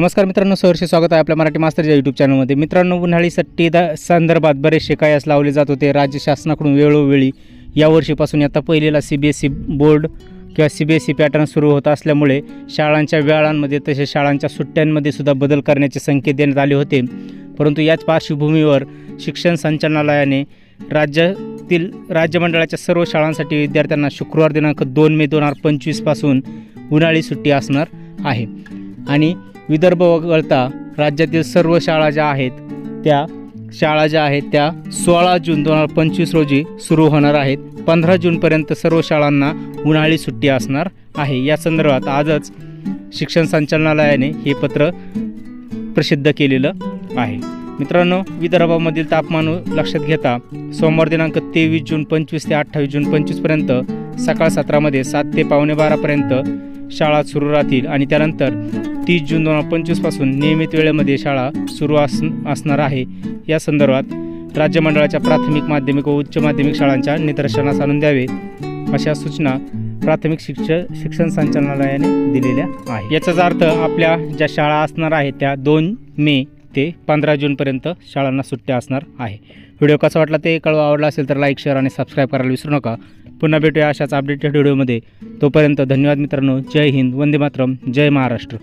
नमस्कार मित्रांनो, सहर्ष स्वागत आहे आपल्या मराठी मास्तरच्या यूट्यूब चॅनलमध्ये। मित्रांनो, उन्हाळी सुट्टी संदर्भात बरेचसे कायस लावले जात होते राज्य शासनाकडून वेळोवेळी। यावर्षीपासून आता पहिलेला CBSE बोर्ड किंवा CBSE पॅटर्न सुरू होत असल्यामुळे शाळांच्या वेळांमध्ये तसेच शाळांच्या सुट्ट्यांमध्ये सुद्धा बदल करण्याचे संकेत देण्यात आले होते। परंतु याच पार्श्वभूमीवर शिक्षण संचालनालयाने राज्यातील राज्यमंडळाच्या सर्व शाळांसाठी विद्यार्थ्यांना शुक्रवार दिनांक 2 मे 2025 पासून उन्हाळी सुट्टी असणार आहे आणि विदर्भ वगळता राज्यातील सर्व शाळा ज्या आहेत त्या 16 जून 2025 रोजी सुरू होणार आहेत। 15 जूनपर्यंत सर्व शाळांना उन्हाळी सुट्टी असणार आहे। या संदर्भात आजच शिक्षण संचालनालयाने हे पत्र प्रसिद्ध केलेलं आहे। मित्रांनो, विदर्भामधील तापमान लक्षात घेता सोमवार दिनांक 23 जून 25 ते 28 जून 25 पर्यंत सकाळ सत्रामध्ये 7 ते पावणे 12 पर्यंत शाळा सुरू राहतील आणि त्यानंतर 30 जून 2025 पासून नियमित वेळेमध्ये शाळा सुरू असणार आहे। या संदर्भात राज्य मंडळाच्या प्राथमिक, माध्यमिक व उच्च माध्यमिक शाळांच्या निदर्शनास आणून द्यावे अशा सूचना प्राथमिक शिक्षण संचालनालयाने दिलेल्या आहेत। याचाच अर्थ आपल्या ज्या शाळा असणार आहेत त्या 2 मे ते 15 जूनपर्यंत शाळांना सुट्ट्या असणार आहे। व्हिडिओ कसा वाटला ते कळवा। आवडला असेल तर लाईक, शेअर आणि सबस्क्राईब करायला विसरू नका। पुन्हा भेटूया अशाच अपडेटेड व्हिडिओमध्ये। तोपर्यंत धन्यवाद मित्रांनो। जय हिंद, वंदे मातरम, जय महाराष्ट्र।